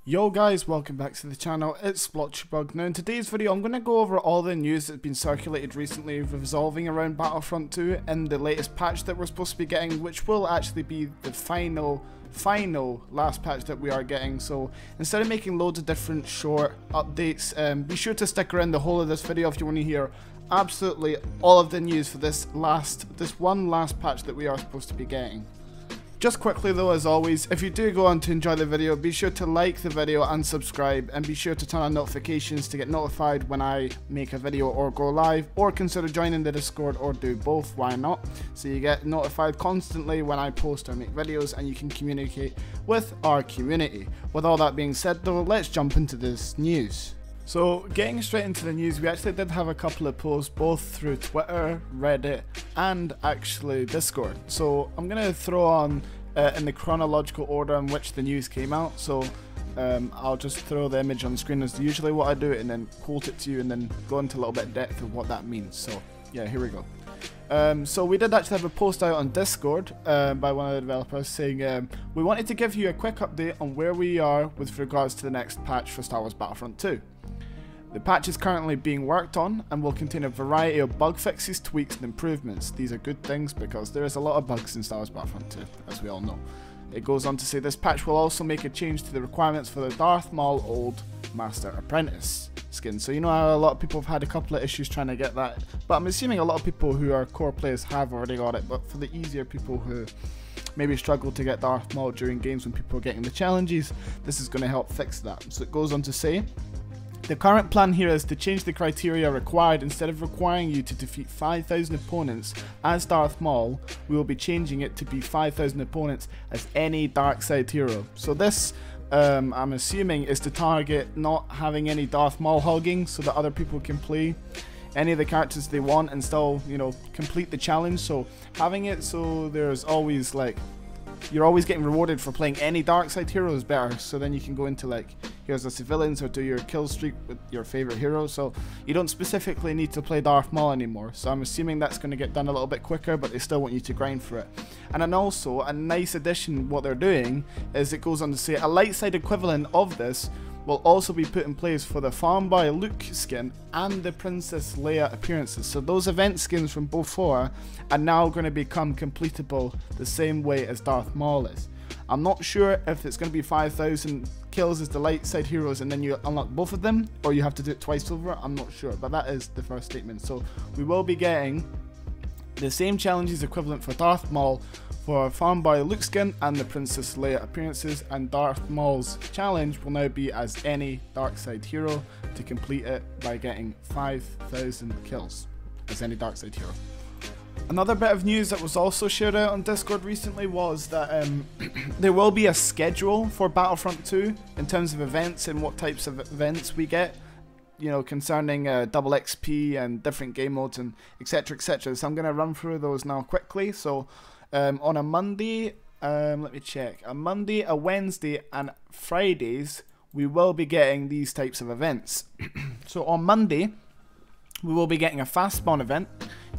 Yo guys, welcome back to the channel, it's Splotchybug. Now in today's video I'm going to go over all the news that's been circulated recently revolving around Battlefront 2 and the latest patch that we're supposed to be getting, which will actually be the final last patch that we are getting. So instead of making loads of different short updates, be sure to stick around the whole of this video if you want to hear absolutely all of the news for this one last patch that we are supposed to be getting. Just quickly though, as always, if you do go on to enjoy the video, be sure to like the video and subscribe, and be sure to turn on notifications to get notified when I make a video or go live, or consider joining the Discord, or do both, why not? So you get notified constantly when I post or make videos, and you can communicate with our community. With all that being said though, let's jump into this news. So getting straight into the news, we actually did have a couple of posts both through Twitter, Reddit and actually Discord. So I'm going to throw on in the chronological order in which the news came out. So I'll just throw the image on the screen as usually what I do, and then quote it to you and then go into a little bit of depth of what that means. So yeah, here we go. So we did actually have a post out on Discord by one of the developers saying we wanted to give you a quick update on where we are with regards to the next patch for Star Wars Battlefront 2. The patch is currently being worked on and will contain a variety of bug fixes, tweaks and improvements. These are good things because there is a lot of bugs in Star Wars Battlefront 2, as we all know. It goes on to say this patch will also make a change to the requirements for the Darth Maul Old Master Apprentice skin. So you know how a lot of people have had a couple of issues trying to get that, but I'm assuming a lot of people who are core players have already got it, but for the easier people who maybe struggle to get Darth Maul during games when people are getting the challenges, this is going to help fix that. So it goes on to say, the current plan here is to change the criteria required. Instead of requiring you to defeat 5,000 opponents as Darth Maul, we will be changing it to be 5,000 opponents as any dark side hero. So this, I'm assuming, is to target not having any Darth Maul hogging so that other people can play any of the characters they want and still, you know, complete the challenge. So having it so there's always like, you're always getting rewarded for playing any dark side hero is better, so then you can go into like here's the civilians or do your kill streak with your favorite hero, so you don't specifically need to play Darth Maul anymore. So I'm assuming that's going to get done a little bit quicker, but they still want you to grind for it. And then also a nice addition, what they're doing is it goes on to say a light side equivalent of this will also be put in place for the Farm Boy Luke skin and the Princess Leia appearances. So those event skins from before are now going to become completable the same way as Darth Maul is. I'm not sure if it's going to be 5,000 kills as the light side heroes and then you unlock both of them, or you have to do it twice over. I'm not sure, but that is the first statement. So we will be getting the same challenges equivalent for Darth Maul for Farm Boy Luke skin and the Princess Leia appearances, and Darth Maul's challenge will now be as any dark side hero to complete it by getting 5,000 kills as any dark side hero. Another bit of news that was also shared out on Discord recently was that there will be a schedule for Battlefront 2 in terms of events and what types of events we get, you know, concerning double XP and different game modes and etc, etc. So I'm going to run through those now quickly. So on a Monday, let me check, a Monday, a Wednesday and Fridays we will be getting these types of events. So on Monday we will be getting a fast spawn event.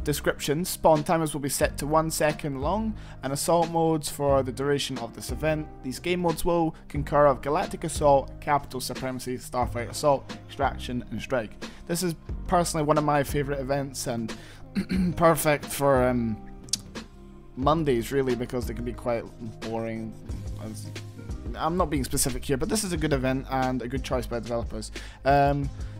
Description: spawn timers will be set to 1 second long, and assault modes for the duration of this event. These game modes will concur of Galactic Assault, Capital Supremacy, Starfighter Assault, Extraction and Strike. This is personally one of my favourite events and perfect for Mondays really, because they can be quite boring. I'm not being specific here, but this is a good event and a good choice by developers.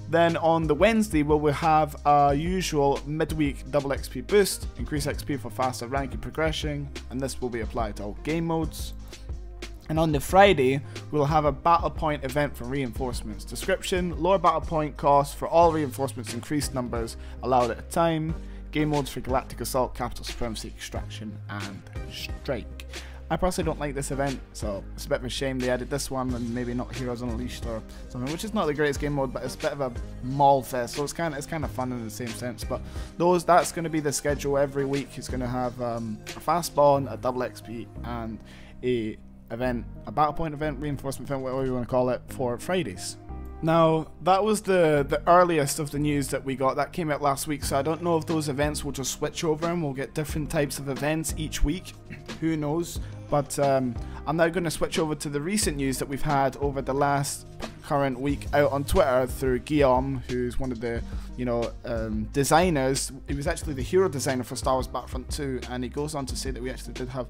Then on the Wednesday we will have our usual midweek double XP boost, increase XP for faster ranking progression, and this will be applied to all game modes. And on the Friday we'll have a battle point event for reinforcements. Description: lower battle point cost for all reinforcements, increased numbers allowed at a time. Game modes for Galactic Assault, Capital Supremacy, Extraction and Strike. I personally don't like this event, so it's a bit of a shame they added this one and maybe not Heroes Unleashed or something, which is not the greatest game mode, but it's a bit of a Maul fest, so it's kind of fun in the same sense. But that's going to be the schedule every week. It's going to have a fast spawn, a double XP, and a battle point event, reinforcement event, whatever you want to call it, for Fridays. Now, that was the earliest of the news that we got. That came out last week, so I don't know if those events will just switch over and we'll get different types of events each week. Who knows? But I'm now going to switch over to the recent news that we've had over the last current week out on Twitter through Guillaume, who's one of the, designers. He was actually the hero designer for Star Wars Battlefront 2, and he goes on to say that we actually did have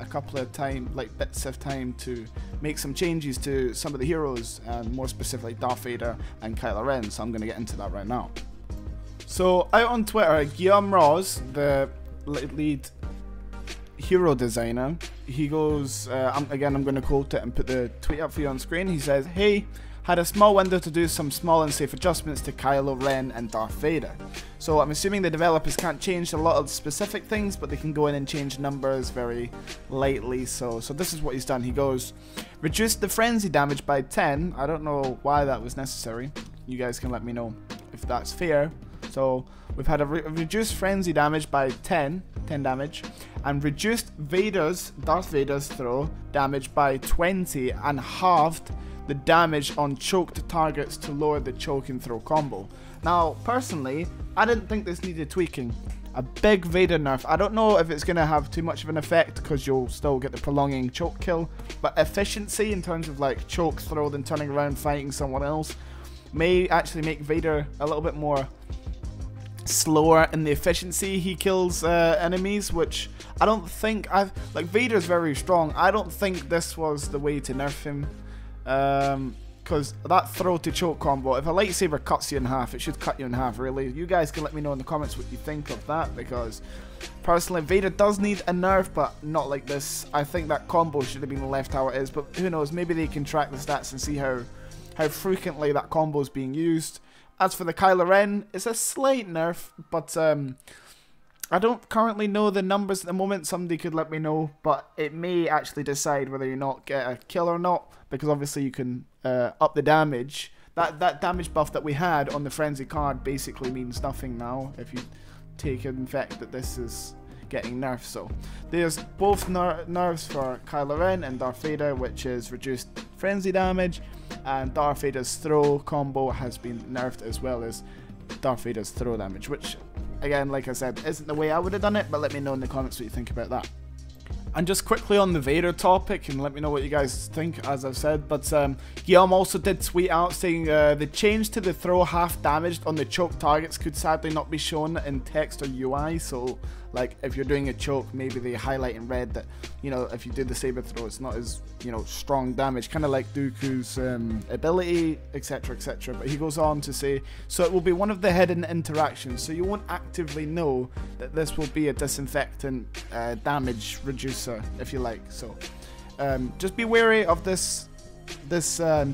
a couple of bits of time to make some changes to some of the heroes, and more specifically Darth Vader and Kylo Ren, so I'm going to get into that right now. So out on Twitter, Guillaume Ross, the lead hero designer, he goes, I'm going to quote it and put the tweet up for you on screen. He says, "Hey, had a small window to do some small and safe adjustments to Kylo Ren and Darth Vader." So I'm assuming the developers can't change a lot of specific things, but they can go in and change numbers very lightly. So this is what he's done. He goes, "Reduced the frenzy damage by 10. I don't know why that was necessary. You guys can let me know if that's fair. So we've had a reduced frenzy damage by 10 damage, and reduced Darth Vader's throw damage by 20, and halved the damage on choked targets to lower the choke and throw combo." Now, personally, I didn't think this needed tweaking. A big Vader nerf. I don't know if it's going to have too much of an effect, because you'll still get the prolonging choke kill, but efficiency in terms of like choke throw then turning around fighting someone else may actually make Vader a little bit more slower in the efficiency he kills enemies, which I don't think Vader's very strong. I don't think this was the way to nerf him. Because that throw to choke combo, if a lightsaber cuts you in half, it should cut you in half, really. You guys can let me know in the comments what you think of that, because personally, Vader does need a nerf, but not like this. I think that combo should have been left how it is, but who knows, maybe they can track the stats and see how frequently that combo is being used. As for the Kylo Ren, it's a slight nerf, but I don't currently know the numbers at the moment. Somebody could let me know, but it may actually decide whether you not get a kill or not, because obviously you can up the damage. That damage buff that we had on the frenzy card basically means nothing now if you take in fact that this is getting nerfed. So there's both nerfs for Kylo Ren and Darth Vader, which is reduced frenzy damage, and Darth Vader's throw combo has been nerfed, as well as Darth Vader's throw damage, which again, like I said, isn't the way I would have done it, but let me know in the comments what you think about that. And just quickly on the Vader topic, and let me know what you guys think, as I've said, but Guillaume also did tweet out saying the change to the throw half damaged on the choke targets could sadly not be shown in text or UI. So like if you're doing a choke, maybe they highlight in red that, if you do the saber throw, it's not as, strong damage, kind of like Dooku's ability, etc, etc. But he goes on to say, so it will be one of the hidden interactions, so you won't actively know that this will be a disinfectant damage reducer, if you like. So just be wary of this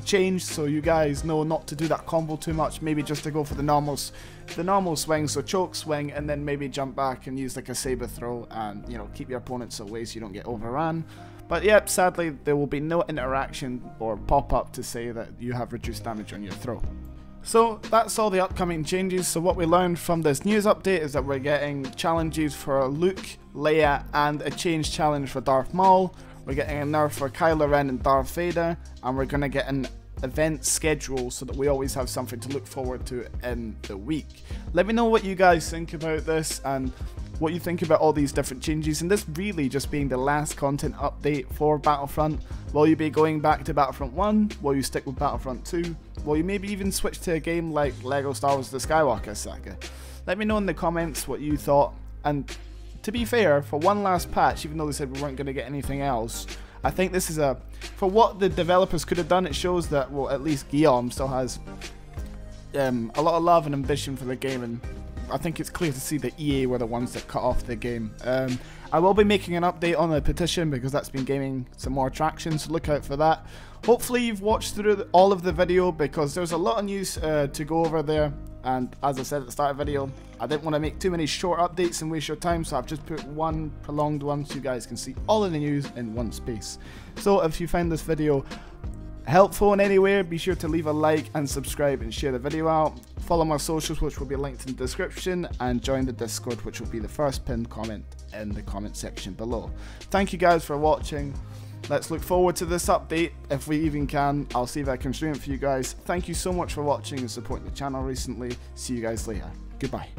change, so you guys know not to do that combo too much. Maybe just to go for the normal swing, so choke swing, and then maybe jump back and use like a saber throw, and keep your opponents away so you don't get overran. But yep, sadly there will be no interaction or pop-up to say that you have reduced damage on your throw. So that's all the upcoming changes. So what we learned from this news update is that we're getting challenges for Luke, Leia, and a change challenge for Darth Maul. We're getting a nerf for Kylo Ren and Darth Vader, and we're going to get an event schedule so that we always have something to look forward to in the week. Let me know what you guys think about this and what you think about all these different changes, and this really just being the last content update for Battlefront. Will you be going back to Battlefront 1? Will you stick with Battlefront 2? Will you maybe even switch to a game like LEGO Star Wars The Skywalker Saga? Let me know in the comments what you thought. And to be fair, for one last patch, even though they said we weren't going to get anything else, I think this is for what the developers could have done, it shows that, well, at least Guillaume still has a lot of love and ambition for the game, and I think it's clear to see that EA were the ones that cut off the game. I will be making an update on the petition because that's been gaining some more traction, so look out for that. Hopefully you've watched through all of the video, because there's a lot of news to go over there, and as I said at the start of the video, I didn't want to make too many short updates and waste your time, so I've just put one prolonged one so you guys can see all of the news in one space. So if you find this video helpful in any way, be sure to leave a like and subscribe and share the video out. Follow my socials, which will be linked in the description, and join the Discord, which will be the first pinned comment in the comment section below. Thank you guys for watching. let's look forward to this update if we even can. I'll see if I can stream it for you guys. Thank you so much for watching and supporting the channel recently. See you guys later. Goodbye.